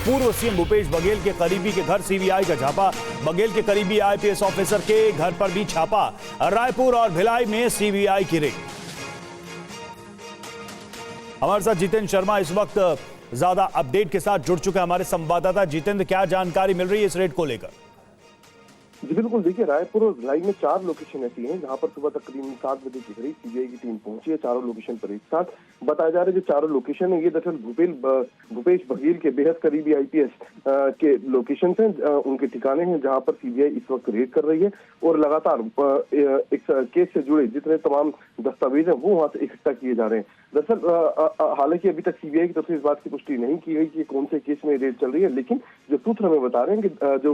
पूर्व सीएम भूपेश बघेल के करीबी के घर सीबीआई का छापा। बघेल के करीबी आईपीएस ऑफिसर के घर पर भी छापा। रायपुर और भिलाई में सीबीआई की रेड। हमारे साथ जितेंद्र शर्मा इस वक्त ज्यादा अपडेट के साथ जुड़ चुके हैं, हमारे संवाददाता। जितेंद्र, क्या जानकारी मिल रही है इस रेड को लेकर? जी बिल्कुल, देखिए रायपुर और भिलाई में 4 लोकेशन ऐसी हैं जहां पर सुबह तकरीबन 7 बजे के करीब सीबीआई की टीम पहुंची है। चारों लोकेशन पर एक साथ बताया जा रहा है। जो चारों लोकेशन है ये दरअसल भूपेश बघेल के बेहद करीबी आईपीएस के लोकेशन हैं, उनके ठिकाने हैं जहां पर सीबीआई इस वक्त रेड कर रही है और लगातार इस केस से जुड़े जितने तमाम दस्तावेज हैं वो वहां से इकट्ठा किए जा रहे हैं। दरअसल हालांकि अभी तक सीबीआई की तरफ से इस बात की पुष्टि नहीं की गई कि कौन से केस में रेड चल रही है, लेकिन जो सूत्र हमें बता रहे हैं कि जो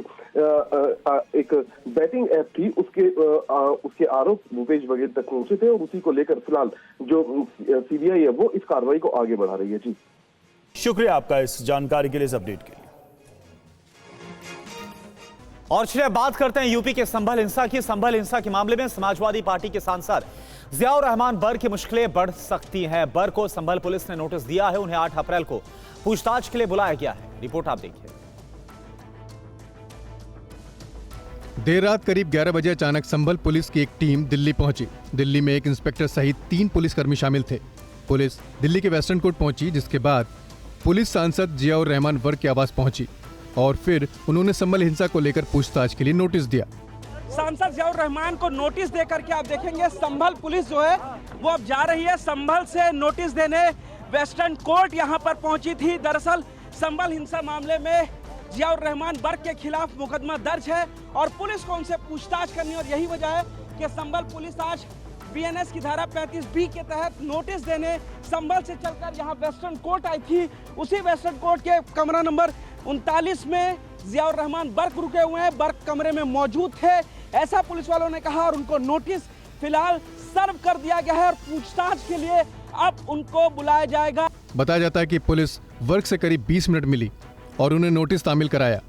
एक बैटिंग ऐप थी उसके आरोप भूपेश बघेल तक पहुंचे थे और उसी को लेकर फिलहाल जो सीबीआई है वो इस कार्रवाई को आगे बढ़ा रही है। जी शुक्रिया आपका इस जानकारी के लिए, इस अपडेट के लिए। और चलिए बात करते हैं यूपी के संभल हिंसा की। संभल हिंसा के मामले में समाजवादी पार्टी के सांसद जियाउर रहमान बर की मुश्किलें बढ़ सकती हैं। बर को संभल पुलिस ने नोटिस दिया है। उन्हें 8 अप्रैल को पूछताछ के लिए बुलाया गया है। रिपोर्ट आप देखिए। देर रात करीब 11 बजे अचानक संभल पुलिस की एक टीम दिल्ली पहुंची। दिल्ली में एक इंस्पेक्टर सहित 3 पुलिसकर्मी शामिल थे। पुलिस दिल्ली के वेस्टर्न कोर्ट पहुंची, जिसके बाद पुलिस सांसद जियाउर रहमान बर के आवास पहुंची और फिर उन्होंने संभल हिंसा को लेकर पूछताछ के लिए नोटिस दिया। सांसद जियाउर रहमान को नोटिस देकर के आप देखेंगे संभल पुलिस जो है वो अब जा रही है संभल से नोटिस देने। वेस्टर्न कोर्ट यहां पर पहुंची थी। दरअसल संभल हिंसा मामले में जियाउर रहमान बर्क के खिलाफ मुकदमा दर्ज है और पुलिस को उनसे पूछताछ करनी, और यही वजह है कि संभल पुलिस आज बीएनएस की धारा 35B के तहत नोटिस देने संभल से चलकर यहां वेस्टर्न कोर्ट आई थी। उसी वेस्टर्न कोर्ट के कमरा नंबर 39 में जियाउर रहमान बर्क रुके हुए हैं। बर्क कमरे में मौजूद थे, ऐसा पुलिस वालों ने कहा, और उनको नोटिस फिलहाल सर्व कर दिया गया है और पूछताछ के लिए अब उनको बुलाया जाएगा। बताया जाता है कि पुलिस वर्क से करीब 20 मिनट मिली और उन्हें नोटिस तामील कराया।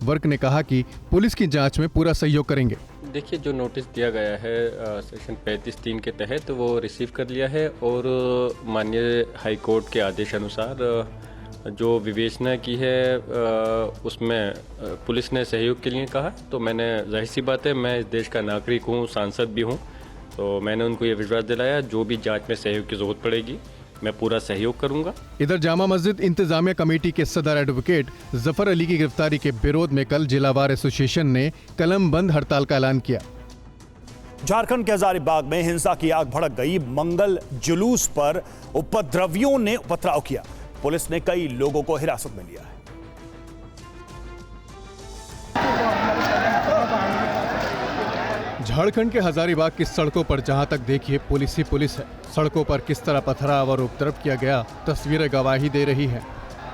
वर्क ने कहा कि पुलिस की जांच में पूरा सहयोग करेंगे। देखिए, जो नोटिस दिया गया है सेक्शन 35(3) के तहत वो रिसीव कर लिया है और माननीय हाई कोर्ट के आदेश अनुसार जो विवेचना की है उसमें पुलिस ने सहयोग के लिए कहा। तो मैंने, जाहिर सी बात है, मैं इस देश का नागरिक हूँ, सांसद भी हूँ, तो मैंने उनको ये विश्वास दिलाया जो भी जांच में सहयोग की जरूरत पड़ेगी मैं पूरा सहयोग करूंगा। इधर जामा मस्जिद इंतजामिया कमेटी के सदर एडवोकेट जफर अली की गिरफ्तारी के विरोध में कल जिला बार एसोसिएशन ने कलम बंद हड़ताल का ऐलान किया। झारखंड के हजारीबाग में हिंसा की आग भड़क गई। मंगल जुलूस पर उपद्रवियों ने पथराव किया। पुलिस ने कई लोगों को हिरासत में लिया है। झारखंड के हजारीबाग की सड़कों पर जहां तक देखिए पुलिस ही पुलिस है। सड़कों पर किस तरह पथराव और उपद्रव किया गया, तस्वीरें गवाही दे रही हैं।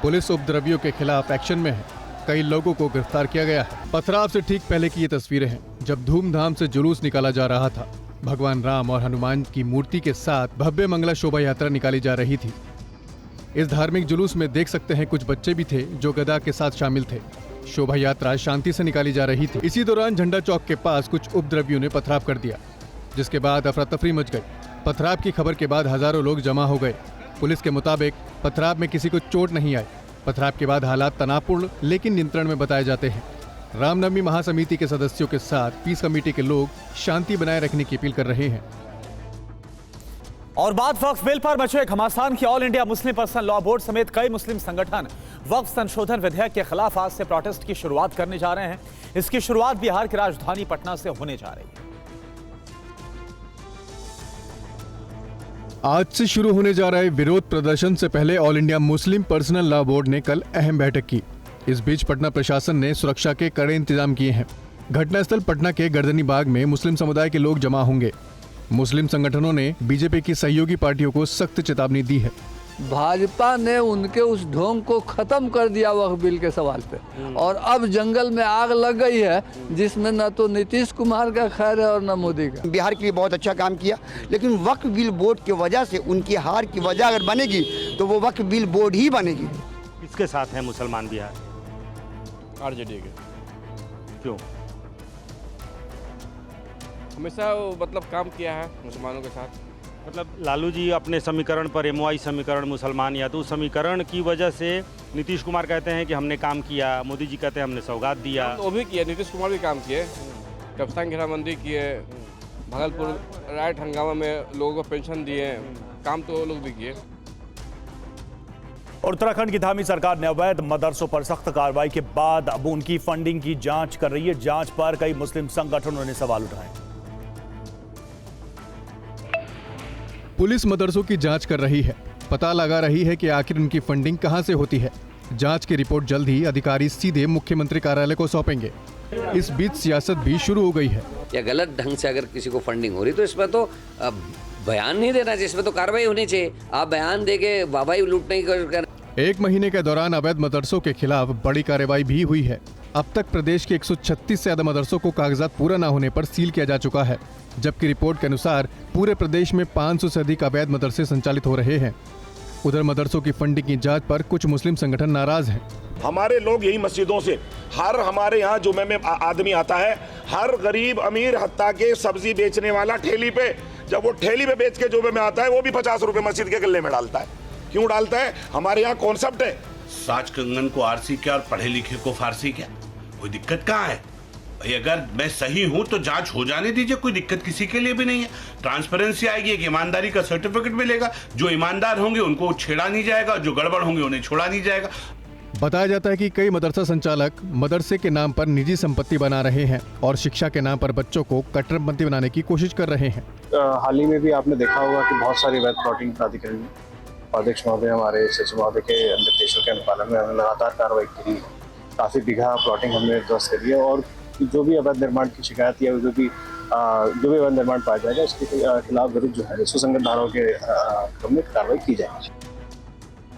पुलिस उपद्रवियों के खिलाफ एक्शन में है। कई लोगों को गिरफ्तार किया गया है। पथराव से ठीक पहले की ये तस्वीरें हैं, जब धूमधाम से जुलूस निकाला जा रहा था। भगवान राम और हनुमान की मूर्ति के साथ भव्य मंगला शोभा यात्रा निकाली जा रही थी। इस धार्मिक जुलूस में देख सकते हैं कुछ बच्चे भी थे जो गदा के साथ शामिल थे। शोभा यात्रा शांति से निकाली जा रही थी। इसी दौरान झंडा चौक के पास कुछ उपद्रवियों ने पथराव कर दिया, जिसके बाद अफरा तफरी मच गई। पथराव की खबर के बाद हजारों लोग जमा हो गए। पुलिस के मुताबिक पथराव में किसी को चोट नहीं आई। पथराव के बाद हालात तनावपूर्ण लेकिन नियंत्रण में बताए जाते हैं। रामनवमी महासमिति के सदस्यों के साथ पीस कमेटी के लोग शांति बनाए रखने की अपील कर रहे हैं। और बात वक्फ बिल पर मचे घमासान की। All India Muslim personal law board समेत कई मुस्लिम संगठन वक्फ संशोधन विधेयक के खिलाफ आज से प्रोटेस्ट की शुरुआत करने जा रहे हैं। इसकी शुरुआत बिहार की राजधानी पटना से होने जा रही है। आज से शुरू होने जा रहे विरोध प्रदर्शन से पहले all India Muslim personal law board ने कल अहम बैठक की। इस बीच पटना प्रशासन ने सुरक्षा के कड़े इंतजाम किए हैं। घटनास्थल पटना के गर्दनी बाग में मुस्लिम समुदाय के लोग जमा होंगे। मुस्लिम संगठनों ने बीजेपी की सहयोगी पार्टियों को सख्त चेतावनी दी है। भाजपा ने उनके उस ढोंग को खत्म कर दिया वक्फ बिल के सवाल पे, और अब जंगल में आग लग गई है जिसमें न तो नीतीश कुमार का खैर है और न मोदी का। बिहार के लिए बहुत अच्छा काम किया, लेकिन वक्फ बिल बोर्ड की वजह से उनकी हार की वजह अगर बनेगी तो वो वक्फ बिल बोर्ड ही बनेगी। किसके साथ है मुसलमान बिहार? आरजेडी के। क्यों? हमेशा वो मतलब काम किया है मुसलमानों के साथ, मतलब लालू जी अपने समीकरण पर एमओआई समीकरण मुसलमान या तो उस समीकरण की वजह से नीतीश कुमार कहते हैं कि हमने काम किया, मोदी जी कहते हैं हमने सौगात दिया। तो वो भी किए, नीतीश कुमार भी काम किए, कप्तान घेराबंदी किए, भागलपुर राइट हंगामा में लोगों को पेंशन दिए, काम तो वो लोग भी किए। और उत्तराखंड की धामी सरकार ने अवैध मदरसों पर सख्त कार्रवाई के बाद अब उनकी फंडिंग की जांच कर रही है। जांच पर कई मुस्लिम संगठनों ने सवाल उठाए। पुलिस मदरसों की जांच कर रही है, पता लगा रही है कि आखिर उनकी फंडिंग कहां से होती है। जांच की रिपोर्ट जल्द ही अधिकारी सीधे मुख्यमंत्री कार्यालय को सौंपेंगे। इस बीच सियासत भी शुरू हो गई है। या गलत ढंग से अगर किसी को फंडिंग हो रही तो इसमें तो बयान नहीं देना चाहिए, इसमें तो कार्रवाई होनी चाहिए। आप बयान देके वाहवाही लूटने की 1 महीने के दौरान अवैध मदरसों के खिलाफ बड़ी कार्रवाई भी हुई है। अब तक प्रदेश के 136 से ज्यादा मदरसों को कागजात पूरा न होने पर सील किया जा चुका है, जबकि रिपोर्ट के अनुसार पूरे प्रदेश में 500 से अधिक अवैध मदरसे संचालित हो रहे हैं। उधर मदरसों की फंडिंग की जांच पर कुछ मुस्लिम संगठन नाराज हैं। हमारे लोग यही मस्जिदों से, हर हमारे यहाँ जुमे में आदमी आता है, हर गरीब अमीर हत्ता के सब्जी बेचने वाला ठेली पे, जब वो ठेली पे बेच के जुमे में आता है वो भी 50 रुपए मस्जिद के गले में डालता है। क्यों डालता है? हमारे यहाँ कॉन्सेप्ट है, साज कंगन को आरसी क्या और पढ़े लिखे को फारसी क्या, कोई दिक्कत कहाँ है भाई? अगर मैं सही हूँ तो जांच हो जाने दीजिए, कोई दिक्कत किसी के लिए भी नहीं है। ट्रांसपेरेंसी आएगी, एक ईमानदारी का सर्टिफिकेट मिलेगा। जो ईमानदार होंगे उनको छेड़ा नहीं जाएगा, जो गड़बड़ होंगे उन्हें छोड़ा नहीं जाएगा। बताया जाता है कि कई मदरसा संचालक मदरसे के नाम पर निजी संपत्ति बना रहे हैं और शिक्षा के नाम पर बच्चों को कट्टरपंथी बनाने की कोशिश कर रहे हैं। हाल ही में भी आपने देखा होगा कि बहुत सारी अवैध प्लॉटिंग प्राधिकरण में अध्यक्ष महोदय, हमारे सचिव महोदय के निर्देशों के अनुपालन में हमने लगातार कार्रवाई की है। काफ़ी बीघा प्लॉटिंग हमने ध्वस्त करी है और जो भी अवैध निर्माण की शिकायत या जो भी अवैध निर्माण पाया जाएगा उसके खिलाफ विरुद्ध जो है सुसंगत धाराओं के क्रम में कार्रवाई की जाएगी।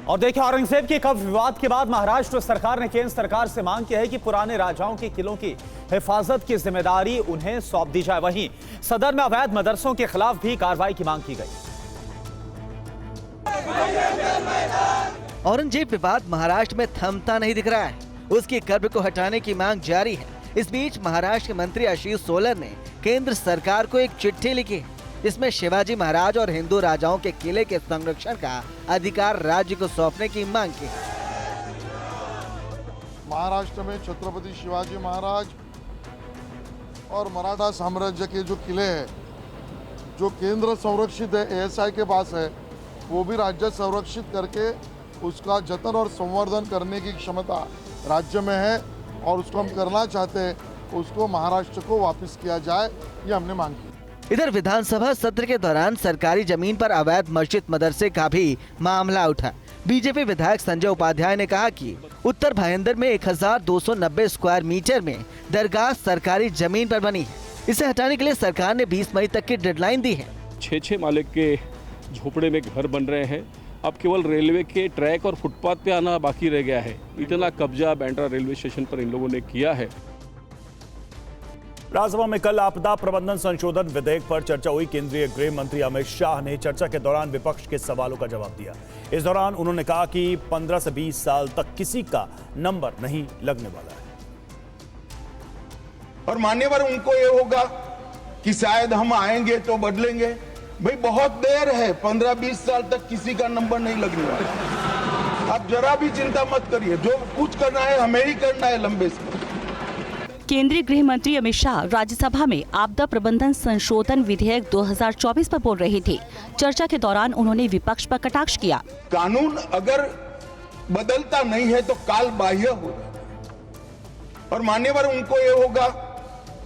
और देखिए, औरंगजेब के कब्ज विवाद के बाद महाराष्ट्र सरकार ने केंद्र सरकार से मांग की है कि पुराने राजाओं के किलों की हिफाजत की जिम्मेदारी उन्हें सौंप दी जाए। वहीं सदर में अवैध मदरसों के खिलाफ भी कार्रवाई की मांग की गई। औरंगजेब विवाद महाराष्ट्र में थमता नहीं दिख रहा है, उसकी कब्र को हटाने की मांग जारी है। इस बीच महाराष्ट्र के मंत्री आशीष सोलर ने केंद्र सरकार को एक चिट्ठी लिखी है, जिसमें शिवाजी महाराज और हिंदू राजाओं के किले के संरक्षण का अधिकार राज्य को सौंपने की मांग की है। महाराष्ट्र में छत्रपति शिवाजी महाराज और मराठा साम्राज्य के जो किले हैं, जो केंद्र संरक्षित है, एएसआई के पास है, वो भी राज्य संरक्षित करके उसका जतन और संवर्धन करने की क्षमता राज्य में है और उसको हम करना चाहते हैं। उसको महाराष्ट्र को वापस किया जाए, ये हमने मांग की। इधर विधानसभा सत्र के दौरान सरकारी जमीन पर अवैध मस्जिद मदरसे का भी मामला उठा। बीजेपी विधायक संजय उपाध्याय ने कहा कि उत्तर भायंदर में 1290 स्क्वायर मीटर में दरगाह सरकारी जमीन पर बनी है। इसे हटाने के लिए सरकार ने 20 मई तक की डेडलाइन दी है। 6 माले के झोपड़े में घर बन रहे हैं। अब केवल रेलवे के ट्रैक और फुटपाथ पे आना बाकी रह गया है। इतना कब्जा बैंड्रा रेलवे स्टेशन पर इन लोगों ने किया है। राज्यसभा में कल आपदा प्रबंधन संशोधन विधेयक पर चर्चा हुई। केंद्रीय गृह मंत्री अमित शाह ने चर्चा के दौरान विपक्ष के सवालों का जवाब दिया। इस दौरान उन्होंने कहा कि 15 से 20 साल तक किसी का नंबर नहीं लगने वाला है। और मान्यवर उनको ये होगा कि शायद हम आएंगे तो बदलेंगे। भाई बहुत देर है, 15-20 साल तक किसी का नंबर नहीं लगने वाला। आप जरा भी चिंता मत करिए, जो कुछ करना है हमें ही करना है लंबे समय। केंद्रीय गृह मंत्री अमित शाह राज्यसभा में आपदा प्रबंधन संशोधन विधेयक 2024 पर बोल रहे थे। चर्चा के दौरान उन्होंने विपक्ष पर कटाक्ष किया। कानून अगर बदलता नहीं है तो काल बाह्य हो जाता है। और मान्यवर उनको ये होगा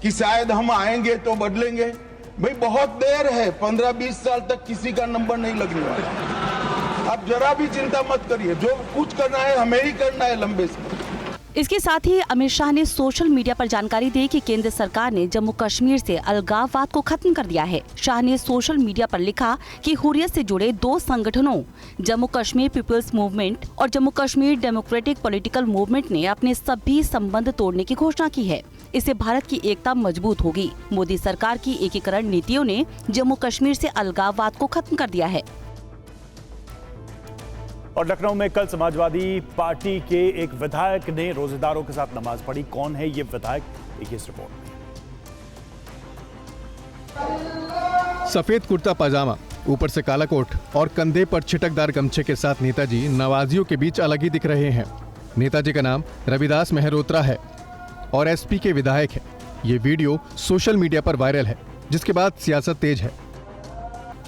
कि शायद हम आएंगे तो बदलेंगे। भाई बहुत देर है, 15-20 साल तक किसी का नंबर नहीं लगने वाला। आप जरा भी चिंता मत करिए, जो कुछ करना है हमें ही करना है लंबे समय। इसके साथ ही अमित शाह ने सोशल मीडिया पर जानकारी दी कि केंद्र सरकार ने जम्मू कश्मीर से अलगाववाद को खत्म कर दिया है। शाह ने सोशल मीडिया पर लिखा कि हुर्रियत से जुड़े 2 संगठनों जम्मू कश्मीर पीपल्स मूवमेंट और Jammu Kashmir democratic political movement ने अपने सभी संबंध तोड़ने की घोषणा की है। इससे भारत की एकता मजबूत होगी। मोदी सरकार की एकीकरण नीतियों ने जम्मू कश्मीर से अलगाववाद को खत्म कर दिया है। और लखनऊ में कल समाजवादी पार्टी के एक विधायक ने रोजेदारों के साथ नमाज पढ़ी। कौन है ये विधायक, देखिए इस रिपोर्ट में। सफेद कुर्ता पजामा ऊपर से काला कोट और कंधे पर छिटकदार गमछे के साथ नेताजी नवाजियों के बीच अलग ही दिख रहे हैं। नेताजी का नाम रविदास मेहरोत्रा है और एसपी के विधायक है। ये वीडियो सोशल मीडिया पर वायरल है, जिसके बाद सियासत तेज है।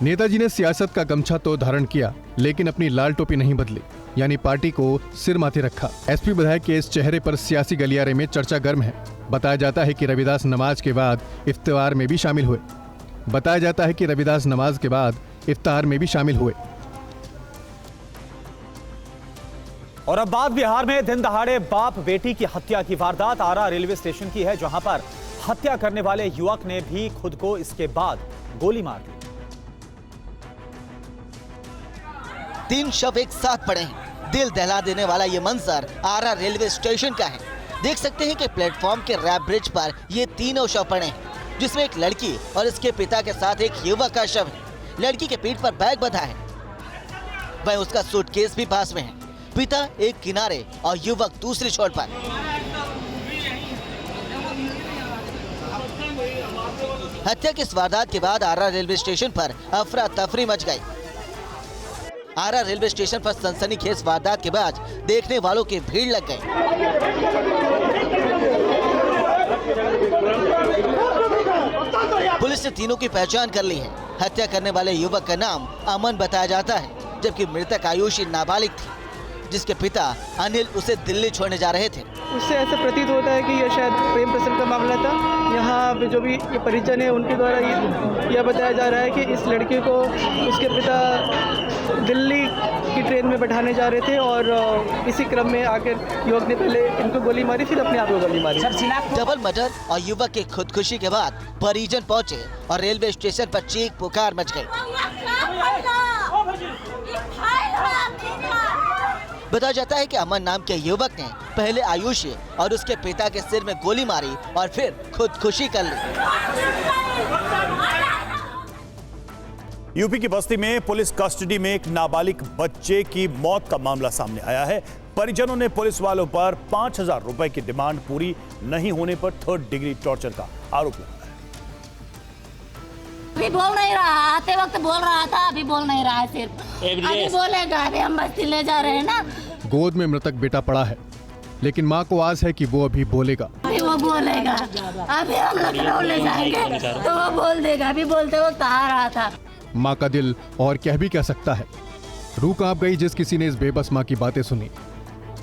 नेताजी ने सियासत का गमछा तो धारण किया, लेकिन अपनी लाल टोपी नहीं बदली, यानी पार्टी को सिर माथे रखा। एसपी विधायक के इस चेहरे पर सियासी गलियारे में चर्चा गर्म है। बताया जाता है कि रविदास नमाज के बाद इफ्तार में भी शामिल हुए। और अब बात बिहार में दिन दहाड़े बाप बेटी की हत्या की वारदात आरा रेलवे स्टेशन की है, जहां पर हत्या करने वाले युवक ने भी खुद को इसके बाद गोली मार दी। 3 शव एक साथ पड़े हैं। दिल दहला देने वाला ये मंजर आरा रेलवे स्टेशन का है। देख सकते हैं कि प्लेटफॉर्म के रैप ब्रिज पर ये तीनों शव पड़े हैं, जिसमें एक लड़की और इसके पिता के साथ एक युवक का शव है। लड़की के पीठ पर बैग बंधा है, वहीं उसका सूटकेस भी पास में है। पिता एक किनारे और युवक दूसरी छोर पर। हत्या की इस वारदात के बाद आरा रेलवे स्टेशन पर अफरा तफरी मच गई। आरा रेलवे स्टेशन पर सनसनीखेज वारदात के बाद देखने वालों की भीड़ लग गई। पुलिस ने तीनों की पहचान कर ली है। हत्या करने वाले युवक का नाम अमन बताया जाता है, जबकि मृतक आयुषी नाबालिग थी, जिसके पिता अनिल उसे दिल्ली छोड़ने जा रहे थे। उससे ऐसा प्रतीत होता है कि यह शायद प्रेम प्रसंग का मामला था। यहाँ पे जो भी ये परिजन है उनके द्वारा यह बताया जा रहा है कि इस लड़के को उसके पिता दिल्ली की ट्रेन में बैठाने जा रहे थे और इसी क्रम में आकर युवक ने पहले इनको गोली मारी, फिर अपने आप को गोली मारी। डबल मर्डर और युवक की खुदकुशी के बाद परिजन पहुंचे और रेलवे स्टेशन पर चीख पुकार मच गई। बताया जाता है कि अमन नाम के युवक ने पहले आयुषी और उसके पिता के सिर में गोली मारी और फिर खुदकुशी कर ली। यूपी की बस्ती में पुलिस कस्टडी में एक नाबालिग बच्चे की मौत का मामला सामने आया है। परिजनों ने पुलिस वालों पर 5,000 रुपए की डिमांड पूरी नहीं होने पर 3rd डिग्री टॉर्चर का आरोप लगाया। अभी बोल नहीं रहा, आते वक्त बोल रहा था, अभी बोल नहीं रहा है। सिर्फ अभी बोलेगा, अभी हम बस्ती ले जा रहे हैं ना। गोद में मृतक बेटा पड़ा है, लेकिन मां को आस है कि वो अभी बोलेगा। अभी वो बोलेगा, अभी हम लखनऊ ले जाएंगे तो वो बोल देगा। अभी बोलते वक्त आ रहा था। मां का दिल और कह भी क्या सकता है। रूह कांप गई जिस किसी ने इस बेबस मां की बातें सुनी।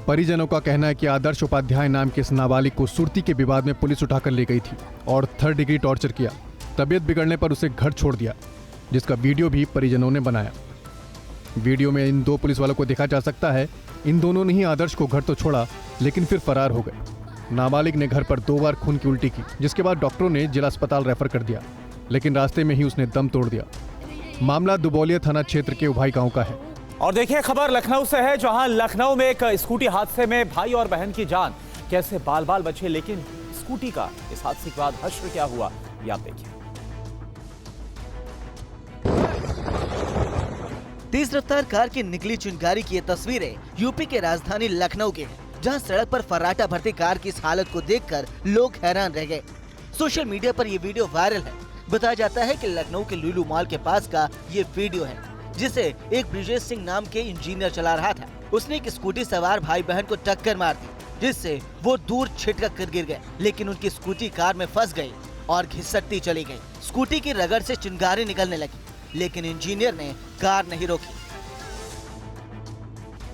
परिजनों का कहना है कि आदर्श उपाध्याय नाम के इस नाबालिग को सुर्ती के विवाद में पुलिस उठाकर ले गई थी और 3rd डिग्री टॉर्चर किया। तबीयत बिगड़ने पर उसे घर छोड़ दिया, जिसका वीडियो भी परिजनों ने बनाया। वीडियो में इन 2 पुलिस वालों को देखा जा सकता है। इन दोनों ने ही आदर्श को घर तो छोड़ा, लेकिन फिर फरार हो गए। नाबालिग ने घर पर 2 बार खून की उल्टी की, जिसके बाद डॉक्टरों ने जिला अस्पताल रेफर कर दिया, लेकिन रास्ते में ही उसने दम तोड़ दिया। मामला दुबौलिया थाना क्षेत्र के उभाई गांव का है। और देखिए खबर लखनऊ से है, जहां लखनऊ में एक स्कूटी हादसे में भाई और बहन की जान कैसे बाल बाल बचे, लेकिन स्कूटी का इस हादसे के बाद हश्र क्या हुआ, ये आप देखिए। तेज रफ्तार कार की निकली चिंगारी की ये तस्वीरें यूपी के राजधानी लखनऊ के हैं, जहां सड़क पर फर्राटा भरती कार की इस हालत को देखकर लोग हैरान रह गए। सोशल मीडिया पर ये वीडियो वायरल है। बताया जाता है कि लखनऊ के लुलू मॉल के पास का ये वीडियो है, जिसे एक ब्रिजेश सिंह नाम के इंजीनियर चला रहा था। उसने एक स्कूटी सवार भाई बहन को टक्कर मार दी, जिससे वो दूर छिटक कर गिर गए, लेकिन उनकी स्कूटी कार में फंस गई और घिसटती चली गई। स्कूटी की रगड़ से चिंगारी निकलने लगी, लेकिन इंजीनियर ने कार नहीं रोकी।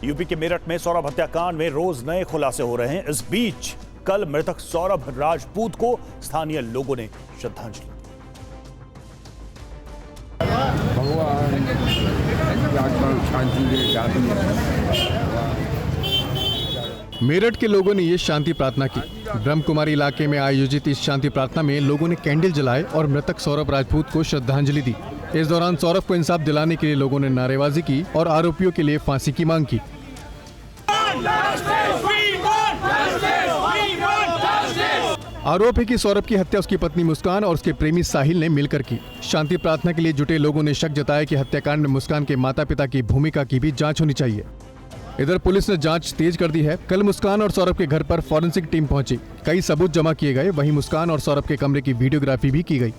यूपी के मेरठ में सौरभ हत्याकांड में रोज नए खुलासे हो रहे हैं। इस बीच कल मृतक सौरभ राजपूत को स्थानीय लोगों ने श्रद्धांजलि दी। मेरठ के लोगों ने ये शांति प्रार्थना की। ब्रह्मकुमारी इलाके में आयोजित इस शांति प्रार्थना में लोगों ने कैंडल जलाए और मृतक सौरभ राजपूत को श्रद्धांजलि दी। इस दौरान सौरभ को इंसाफ दिलाने के लिए लोगों ने नारेबाजी की और आरोपियों के लिए फांसी की मांग की। आरोप है कि सौरभ की हत्या उसकी पत्नी मुस्कान और उसके प्रेमी साहिल ने मिलकर की। शांति प्रार्थना के लिए जुटे लोगों ने शक जताया कि हत्याकांड में मुस्कान के माता पिता की भूमिका की भी जांच होनी चाहिए। इधर पुलिस ने जांच तेज कर दी है। कल मुस्कान और सौरभ के घर पर फॉरेंसिक टीम पहुंची, कई सबूत जमा किए गए। वहीं मुस्कान और सौरभ के कमरे की वीडियोग्राफी भी की गई।